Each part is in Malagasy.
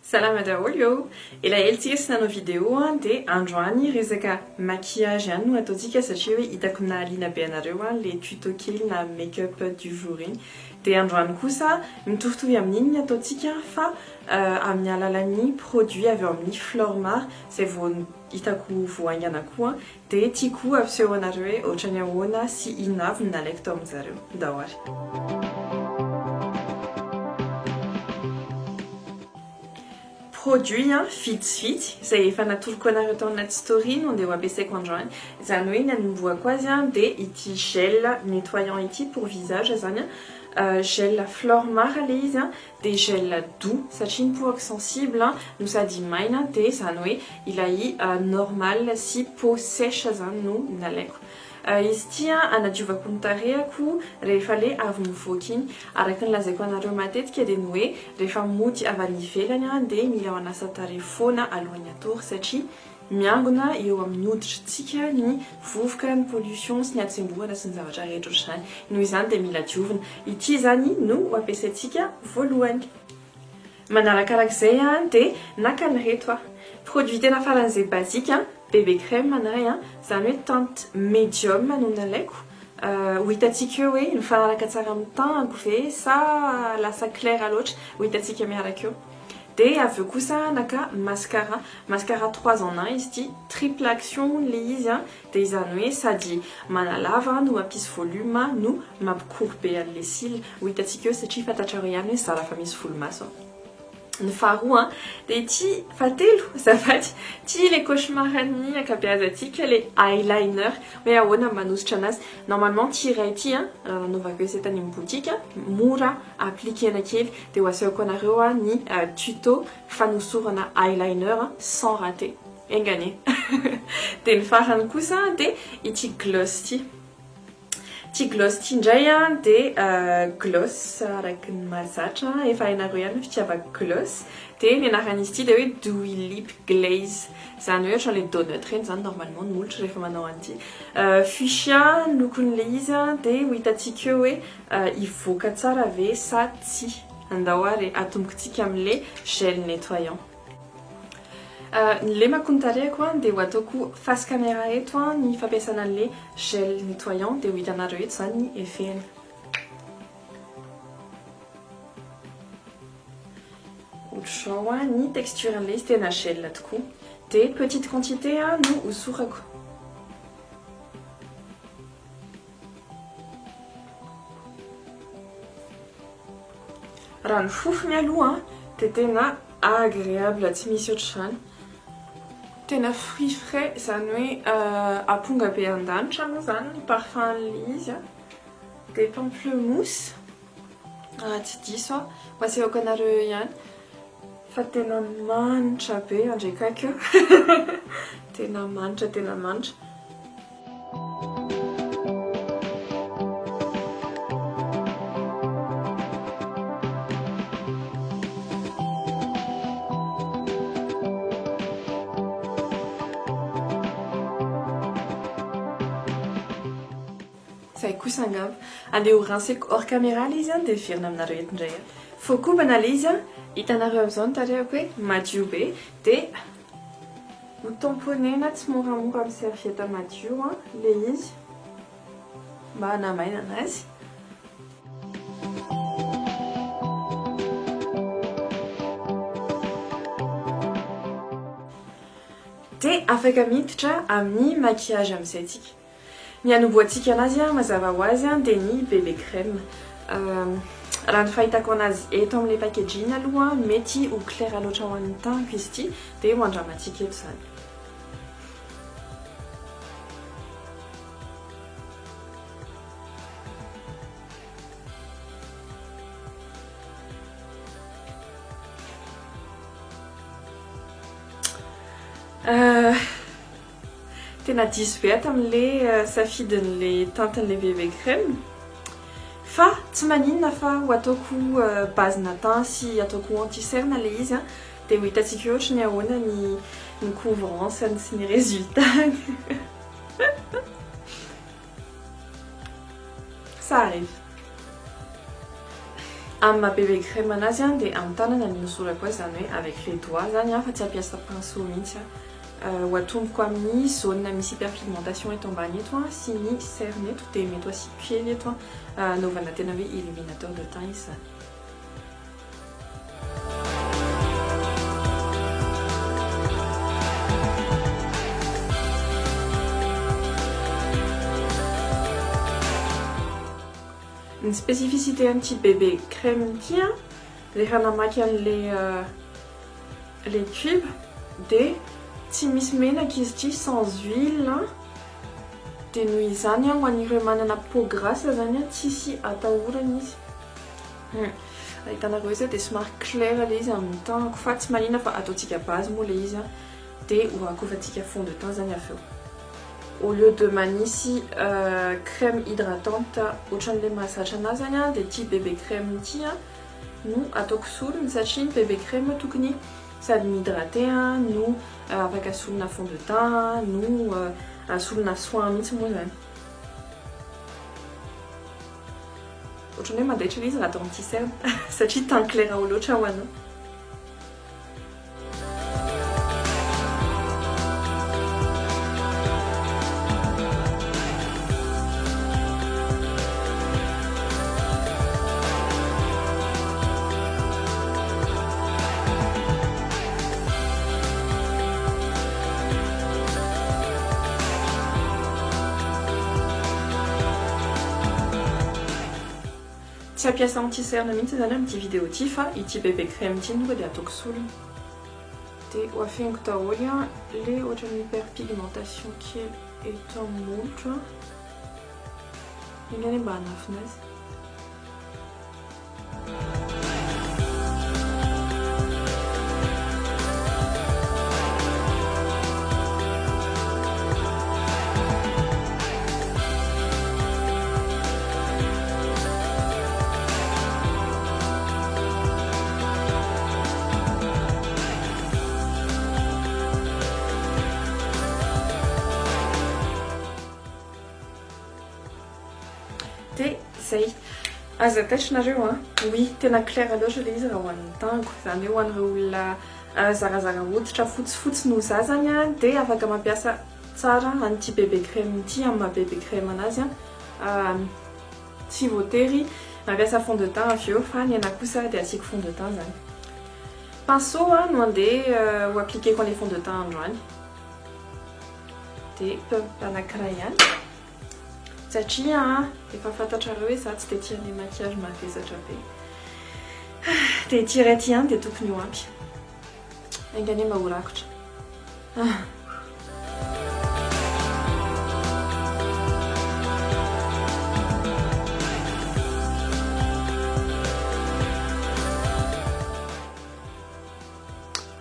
Salama daholo! Ela heltikesina video dia androany resaka maquillage ihany no ataontsika satria hoe hitako nahaliana be anareo le tuto kely na make-up du jour iny. Dia androany kosa mitovitovy amin'iny ny ataontsika fa amin'ny alalan'ny produit avy eo amin'ny Flormar izay vao hitako voaingana koa dia tiako ampiseho anareo hoe ohatrany ahoana sy inona avy no nalaiko tao amin'izareo. Dahoary! Produit vitsivitsy izay efa natoroko anareo tao anaty story no andeha ampiasaiko androany. Izany hoe nanomboako azy dia ity gel nettoyant ity pour visage zany gel Flormar le izy dia gel doux satria ny peau sensible no sady maina dia izany hoe ilay normal sy peau sèche zany no nalaiko. Izy ity anadiovako ny tarehako rehefa le avy mivoaka iny. Araka ny lazaiko anareo matetika dia ny hoe rehefa mody avy any ivelany dia mila manasa tarehy foana alohan'ny atory satria miangona eo amin'ny hoditritsika ny vovoka, ny pollution sy ny hatsembohana sy ny zavatra rehetra ohatr'izany. Noho izany dia mila diovina. Ity zany no ampiasaintsika voalohany. Manarakarak'izay dia naka ny reto produit tena faran'izay basique bébé crème anay zany hoe teinte médium no nalaiko. Ho hitantsika eo hoe mifanaraka tsara amin'ny teint ve sa lasa clair loatra ho hitantsika miaraka eo. Dia avy eo kosa naka mascara 3 en 1 izy ity, triple action le izy dia izany hoe sady manalava no mampisy volume no mampikory an'le cils. Ho hitantsika eo satria fantatrareo ihany hoe zara fa misy volomaso. Ny faharoa dia ity fahatelo azafady ity le cauchemaran'ny ankabeazantsika le eyeliner hoe ahoana manositra anazy. Normalement ity iray ity nanaovako eo tany amin'ny boutique mora appliquena kely dia ho asehoko anareo ny tuto fanosorana eyeliner sans rater. Engane. Dia ny farany kosa dia ity gloss ity. Ity gloss ity indray dia gloss araky ny mahazatra efa hainareo ihany fitiavako gloss. Dia ny anaran'izy ity dia hoe Dewy Lip Glaze. Izany hoe ohatran'ilay donut reny zany normalement ny molotra rehefa manao an'ity. Fuchsia lokon'le izy dia ho hitantsika eo hoe hivoaka tsara ve sa tsy. Andahoary atombokontsika amin'ilay gel nettoyant. Ny lemako ny tarehako dia ho ataoko face caméra eto ny fampiasana an'ilay gel nettoyant dia ho hitanareo eto zany ny effet-ny. Ohatr'izao ny texture an'ilay izy tena gel tokoa. Dia petite quantité no hosorako. Raha ny fofony aloha dia tena agréable tsy misy ohatr'izany. Tena fruit frais izany hoe aponga be an-danitra moa zany ny parfum-n'le izy dia pamplemousse raha tsy diso ho asehoko anareo ihany fa tena manitra be andrekaiky tena manitra tena manitra. Zay kosa angamba andeha ho rinceko hors caméra le izy dia heverina aminareo eto indray. Fokobana le izy hitanareo amin'izao ny tarehako hoe madio be dia ho tamponena tsy moramora amin'ny serviette madio le izy mba hanamaina anazy. Dia afaka miditra amin'ny maquillage amin'izay tsika. Ny anomboantsika anazy mazava ho azy dia ny bébé crème. Raha ny fahitako anazy eto amin'ilay packaging aloha mety ho clair loatra ho an'ny teint izy ity dia ho andramantsika eto zany. Tena diso be ato amin'ilay safidin'ilay teinten'ilay bébé crème fa tsy maninona fa ho ataoko base-na teint sy ataoko anti-cerne le izy dia ho hitantsika eo ohatrany ahoana ny couvrance sy ny résultat. Ça arrive. Amin'ny bébé crème anazy dia amin'ny tanana no nosorako azy zany hoe avec les doigts zany fa tsy ampiasa pinceau mihitsy ho atomboko amin'ny zone misy hyperpigmentation eto ambany eto sy ny cerne eto dia mety asiko kely eto anaovana tena hoe illuminateur de teint izy zany. Ny spécificité an'ity bébé crème ity rehefa namaky an'le les cubes dia tsy misy menaka izy ity sans huile dia noho izany ho an'ireo manana peau grasse zany tsisy atahorana izy. Ahitanareo izy dia somary clair le izy amin'ny teintko fa tsy malina fa ataontsika base moa le izy dia hoakofantsika fond de teint zany avy eo. Au lieu de manisy crème hydratante ohatran'le mahazatra anazy zany dia ity bébé crème ity no ataoko solony satria ny bébé crème tokony sady mihydraté no afaka solona fond de teint no solona soin mihitsy moa zany. Ohatran'ny hoe mandaitra le izy raha atao amin'ity cerne satria teint clair ao loatra ho anao. Tsy ampiasa amin'ity cerne mihitsy zany amin'ity vidéo ity fa ity bébé crème ity no dia ataoko solony. Dia hoafeniko daholo le ohatran'ny hyperpigmentation kely eto amin'ny molotra. Iny anie mba hanafina azy. Dia zay azo ataitrinareo oui tena clair loatra le izy raha ho an'ny teintko zany hoe ho an'ireo olona zarazara hoditra fotsifotsy no za zany dia afaka mampiasa tsara an'ity bébé crème ity amin'ny maha bébé crème anazy tsy voatery mampiasa fond de teint avy eo fa ny anahy kosa dia asiako fond de teint zany. Pinceau no andeha ho appliqueko an'ilay fond de teint androany dia anankiray ihany. Satria efa fantatrareo hoe za tsy dia tia ny maquillage mavesatra be. Dia ity iray ity dia tokony ho ampy. Aingany mba ho rakotra.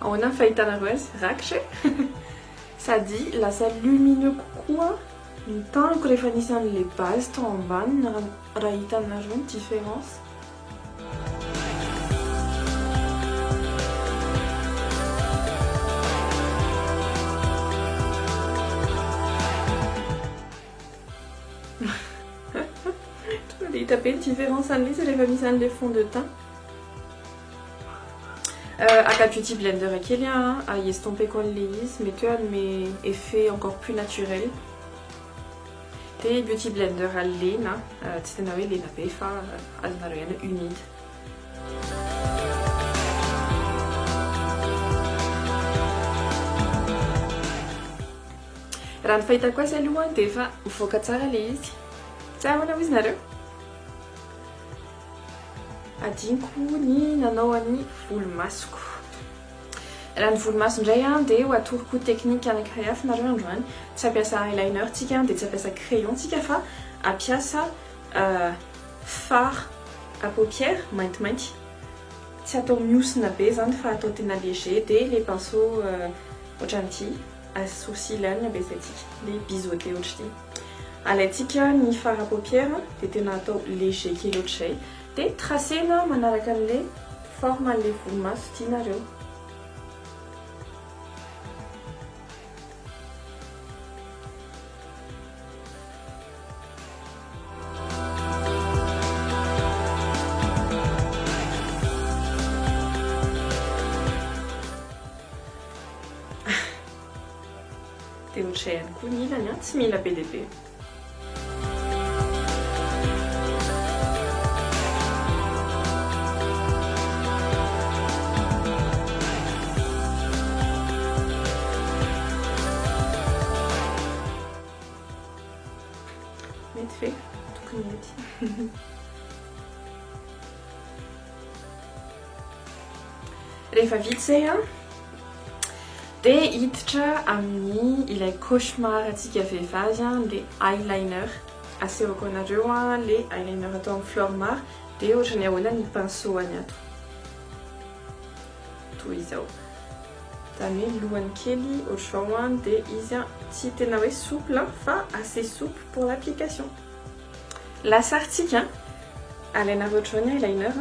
Ahoana ny fahitanareo azy? Rakotra sady lasa lumineux kokoa. Ny teintko rehefa nisy an'le base tao ambany raha hitanareo ny différence. Tonga dia hita be ny différence an'le izy rehefa misy an'le fond de teint. Aka beauty blender kely estomper an'le izy mety hoe hanome effet encore plus naturel. Dia beauty blender lena tsy tena hoe lena be fa azonareo ihany humide. Raha ny fahitako azy aloha dia efa mivoaka tsara le izy. Tsy ahoana ho izy nareo? Adiniko ny nanao an'ny volomasoko. Raha ny volomaso indray dia ho atoroko teknika anankiray hafa nareo androany. Tsy ampiasa eyeliner tsika dia tsy ampiasa crayon tsika fa ampiasa fard à paupières maintimainty. Tsy atao miosina be zany fa atao tena léger dia les pinceaux ohatran'ity sourcil abesatsika le biseauté ohatr'ity. Alaitsika ny fard à paupières dia tena atao léger kely ohatr'izay dia tracena manaraka an'le forme an'le volomaso tianareo. dia otrehany koa ny ilany tsy mila be dia be. Mety fe tokony mety. Rehefa vita zay dia hiditra amin'ny ilay cauchemar antsika vehivavy le eyeliner. Asehoko anareo le eyeliner atao amin'ny fleur mare dia ohatrany ahoana ny pinceau-any ato. Toy izao. Zany hoe lohany kely ohatr'izao dia izy tsy tena hoe souple fa assez souple pour l'application. Lasartsika alainareo ohatr'izao ny eyeliner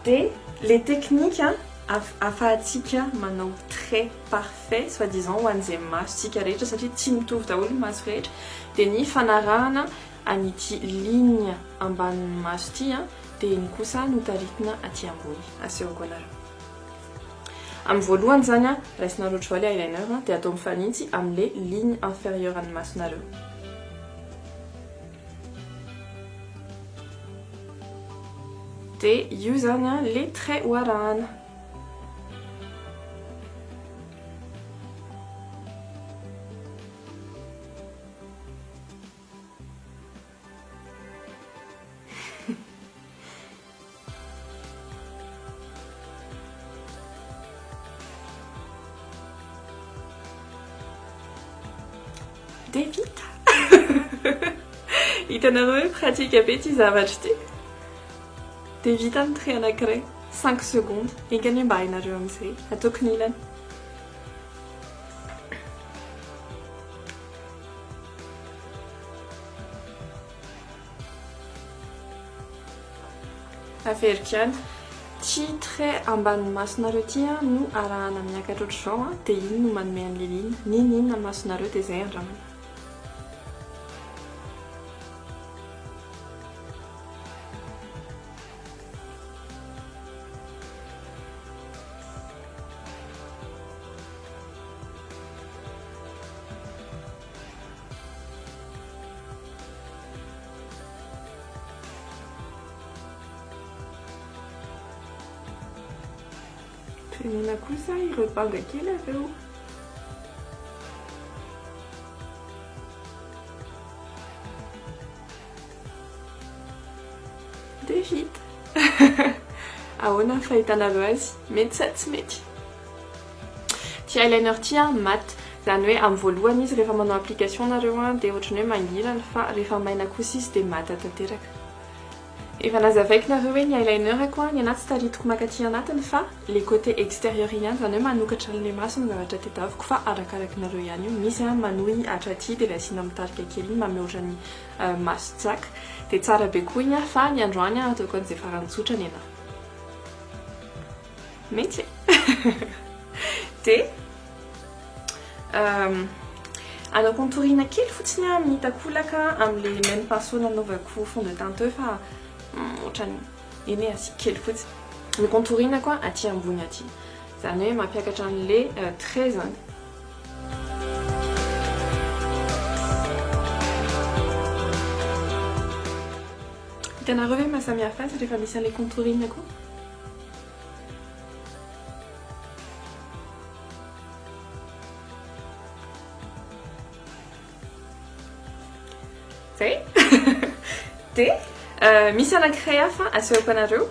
dia les techniques ahafahantsika manao trait parfait soi-disant ho an'izay masontsika rehetra satria tsy mitovy daholo ny maso rehetra dia ny fanarahana an'ity ligne ambanin'ny maso ity dia iny kosa no taritina aty ambony. Asehoko anareo. Amin'ny voalohany zany raisinareo ohatr'izao ilay eyeliner dia atao mifanitsy amin'ilay ligne inférieure an'ny masonareo. Dia io zany le trait ho arahana. Dia vita! Hitanareo hoe pratika be ity zavatra ity. Dia vita ny trait anankiray 5 secondes. Enkany hoe mba hainareo amin'izay ataoko ny ilany. Averiko ihany ty trait ambanin'ny masonareo ity no arahana miakatra ohatr'izao dia iny no manome an'ilay ligne. Ninina masonareo dia izay andramana. Tenona kosa ireo banga kely aveo. Dia vita. Ahoana ny fahitanareo azy? Mety sa tsy mety? Ty eyeliner ty mat. Zany hoe amin'ny voalohany izy rehefa manao application nareo dia ohatrany hoe mangilana fa rehefa maina kosa izy dia mata tanteraka. Efa nazavaiko nareo hoe ny eyelinerako ny anaty tsy taritiko makaty anatiny fa les côtés extérieurs ihany, zany hoe manokatra an'ilay maso ny zavatra tedaviko fa arakaraky nareo ihany io. Misy manohy hatraty dia asiana mitarika kely iny manome ohatrany maso tsaka dia tsara be koa iny fa ny androany ataoko an'izay farany tsotra ny anahy. Mety dia anao contourina kely fotsiny amin'ny takolaka amin'ilay même pinceau nanaovako fond de teint teo fa ohatrany eny asy kely fotsiny. Ny contourina koa aty ambony aty. Zany hoe mampiakatra an'ilay trait zany. Hitanareo hoe mahasamihafa azy rehefa misy an'ilay contourina koa. Zay. Dia misy anankiray hafa asehoko anareo.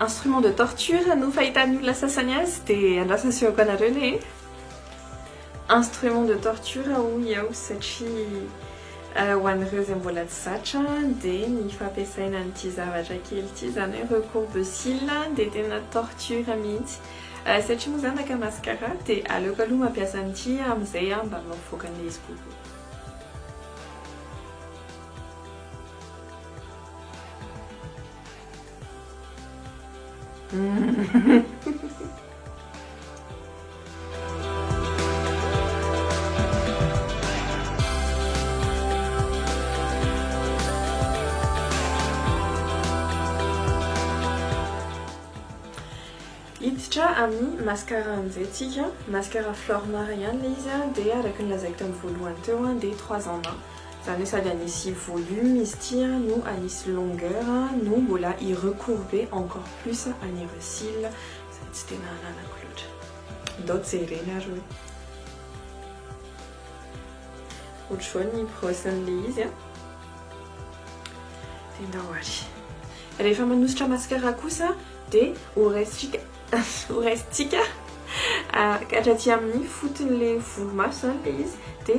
Instrument de torture no fahitan'ny olona sasany azy dia andrasana asehoko anareo le instrument de torture hoy aho satria ho an'ireo izay mbola tsy zatra dia ny fampiasaina an'ity zavatra kely ity zany hoe recours de cils dia tena torture mihitsy satria moa zany naka mascara dia aleoko aloha mampiasa an'ity amin'izay mba mampavoaka an'ilay izy kokoa. Iditra amin'ny mascara an'izay mascara Flormar ihany le izy dia araka ny lazaiko tamin'ny voalohany teo dia 3 en 1. Zany hoe sady anisy volume izy ity no anisy longueur no mbola i-recourber encore plus anireo cils sady tsy tena ananako loatra. Ndao jerena ary hoe. Ohatran'izao ny brosse-n'le izy dia ndao ary. Rehefa manosotra mascara kosa dia horesitsika katraty amin'ny foton'le volomaso zany le izy dia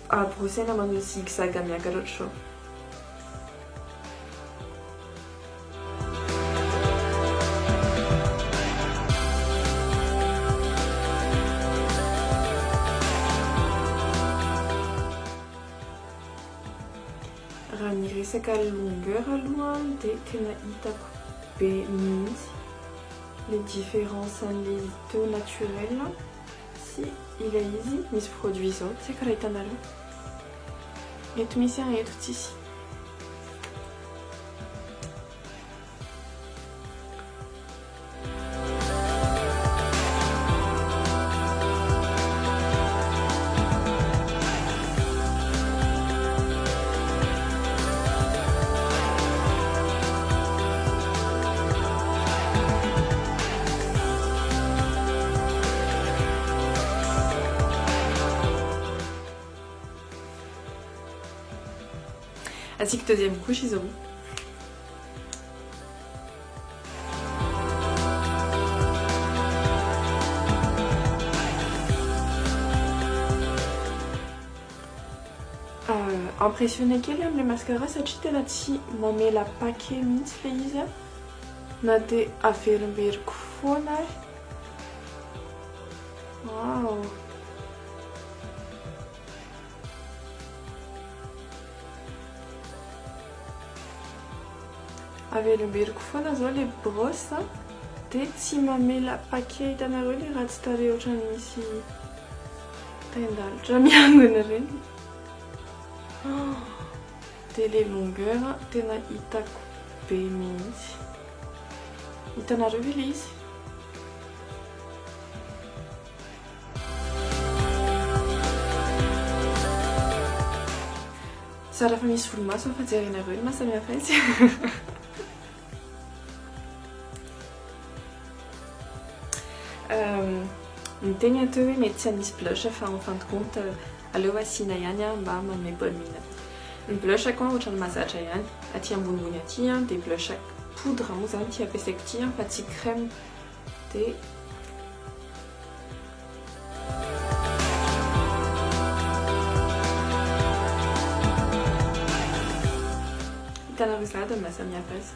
brossaina manao zigzag miakatra ohatr'izao. Raha ny resaka longueur aloha dia tena hitako be mihitsy les différences an'le taux naturel sy ilay izy misy produit zao tsy haiko raha hitanareo eto misy eto tsisy. Ainsi que deuxième couche izao. Impressionné kely am'le mascara satria tena tsy mamela paquet mihitsy le izy na dia averimberiko foana ary. Wow. Averimberiko foana zao le brosse dia tsy mamela paquet hitanareo le ratsy tare ohatrany misy taindalitra miangona reny. Dia le longueur tena hitako be mihitsy. Hitanareo ve le izy? Sara fa misy volomaso fa jerenareo ny mahasamihafa izy. Miteny ato hoe mety tsy hanisy blush fa en fin de compte aleo asiana ihany mba manome bonne mine. Ny blush koa ohatrany mahazatra ihany aty ambonimbony aty dia blush poudre moa zany ty ampiasaiko ty fa tsy crème dia hitanareo zany dia mahasamihafa azy.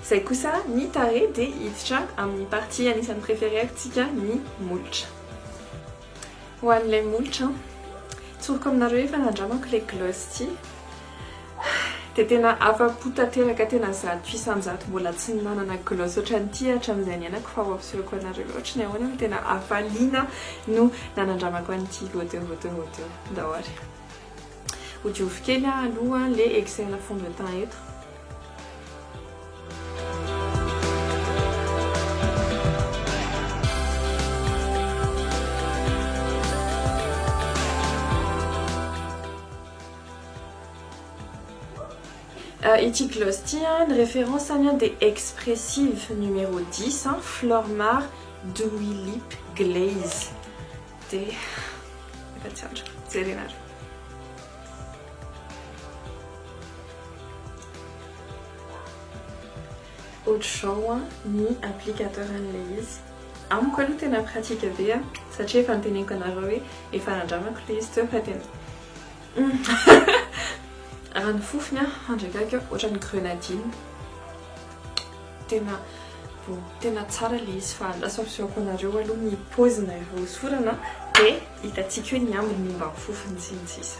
Zay kosa ny tarehy dia hiditra amin'ny partie anisan'ny préféré antsika ny molotra. Ho an'ilay molotra tsoriko aminareo efa nandramako le gloss ty dia tena afa-po tanteraka tena zato isan-jato mbola tsy nanana gloss ohatran'ity hatramin'izay niainako fa ho ampisehoako anareo ohatrany ahoana tena afaliana no nanandramako an'ity hauteur. Ndao ary. Hodiovy kely aloha le exerna fond de teint eto. Ity gloss ty ny référence vient des Expressive numéro 10 Flormar Dewy Lip Glaze dia efatiandra jerenareo. Ohatr'izao ny applicateur an'ilay izy. Amiko aloha tena pratika be satria efa noteneniko anareo hoe efa nandramako le izy teo fa tena raha ny fofony andraikaka ohatran'ny grenadine tena tsara le izy fa lasa ampisehoako anareo aloha ny paozina ireo sorana dia hitantsika hoe ny ambiny momba ny fofony sy ny sisa.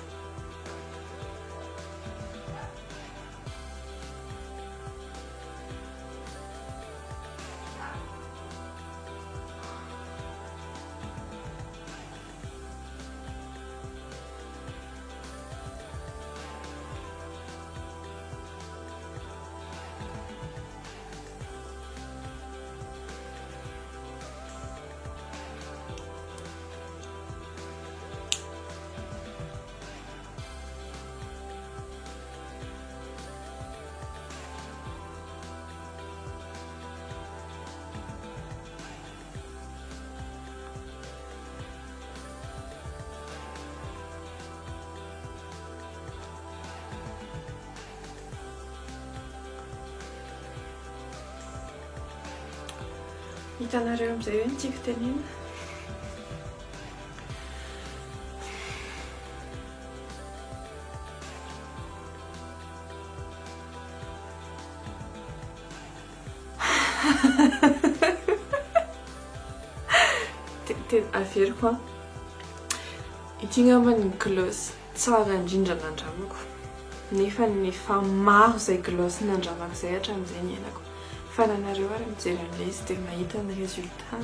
Hitanareo amin'izay hoe ny tiako tenena. Averiko a ity ngamba ny glosy tsara indrindra nandramako nefa nefa maro izay glosy nandramako izay hatramin'izay ny iainako fa nanareo ary mijery an'ilay izy dia mahita ny résultat.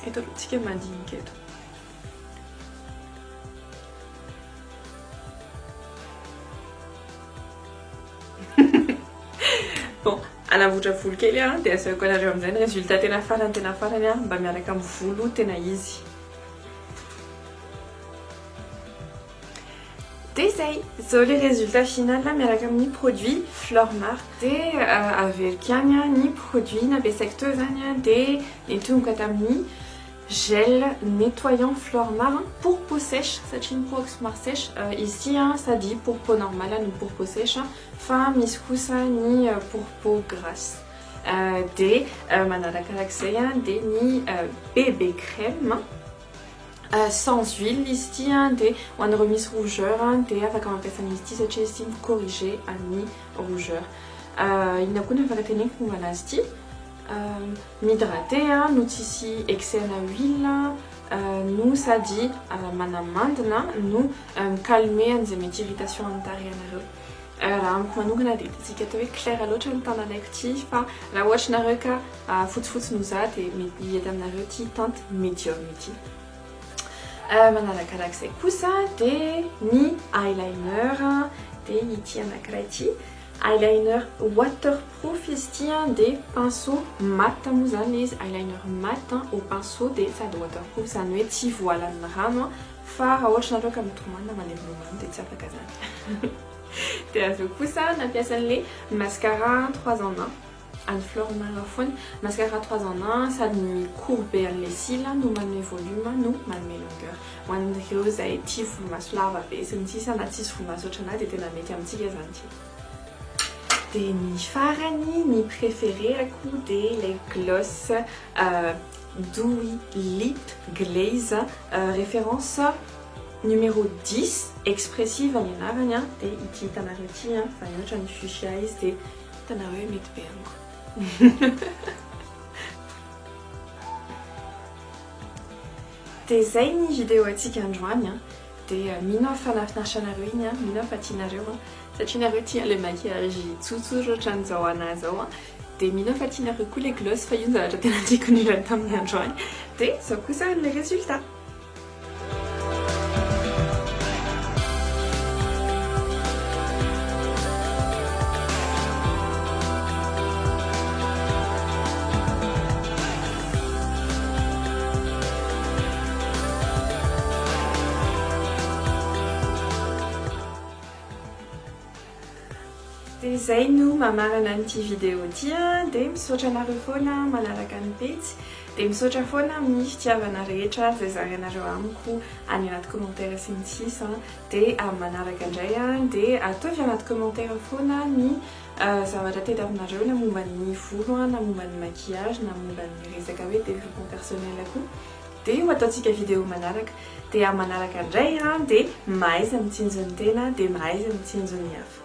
Eto tsika mandinika eto. Bon, anavotra volo kely a dia asehoko anareo amin'izay ny résultat tena farany a mba miaraka amin'ny volo tena izy. Dia izay, zao le résultat final miaraka amin'ny produit Flormar dia averiko ihany ny produit nampiasaiko teo zany a dia nitomboka tamin'ny gel nettoyant Flormar pour peau sèche satria ny peau somary sèche ici sady pour peau normale no pour peau sèche fa misy kosa ny pour peau grasse dia manarakarak'izay dia ny bébé crème sans huile izy ity dia ho anareo misy rougeur dia afaka mampiasa an'izy ity satria izy ity micorriger amin'ny rougeur. Ina koa ny afaka teneniko momba anazy ity. M'hydrater no tsisy excès na huile no sady manamandina no calmer an'izay mety irritation amin'ny tarehinareo. Raha amiko manokana dia tsika atao hoe clair loatra ny tanalaiko ity fa raha ohatra nareo ka fotsifotsy no za dia mety hiety aminareo ity teinte médium ity. Manarakarak'izay kosa dia ny eyeliner dia ity anankiray ity. Eyeliner waterproof izy ity dia pinceau mat moa zany izy eyeliner mat au pinceau dia sady waterproof zany hoe tsy voalan'ny rano fa raha ohatra nareo ka mitomana manevina dia tsy afaka zany. Dia aveo kosa nampiasa an'ilay mascara 3 en 1 an'ny Flormar foana mascara 3 en 1 sady micourber an'ilay cils no manome volume no manome longueur. Ho an'ireo izay tia volomaso lava be sy ny sisa na tsisy volomaso ohatranahy dia tena mety amintsika zany ity. Dia ny farany ny préféréako dia ilay gloss Dewy Lip Glaze référence numéro 10 expressive ny anarany dia ity hitanareo ity fa ny ohatra ny fuchsia izy dia hitanareo hoe mety be amiko. Dia izay ny vidéo antsika androany dia mino fa nafinaritra iny mino fa tianareo satria nareo tia le maquillage tsotsotra ohatran'izao anahy zao dia mino fa tianareo koa le gloss fa io ny zavatra tena tiako indrindra tamin'ny androany dia zao kosa le résultat. Dia izay no mamarana an'ity vidéo ity dia misaotra anareo foana manaraka ny petsy dia misaotra foana amin'ny fitiavana rehetra izay zarainareo amiko any anaty commentaire sy ny sisa dia manaraka indray dia ataovy anaty commentaire foana ny zavatra tadiavinareo na momba ny volo na momba ny maquillage na momba ny resaka hoe développement personnel koa dia ho ataontsika vidéo manaraka dia manaraka indray dia mahaiza mitsinjo ny tena dia mahaiza mitsinjo ny hafa.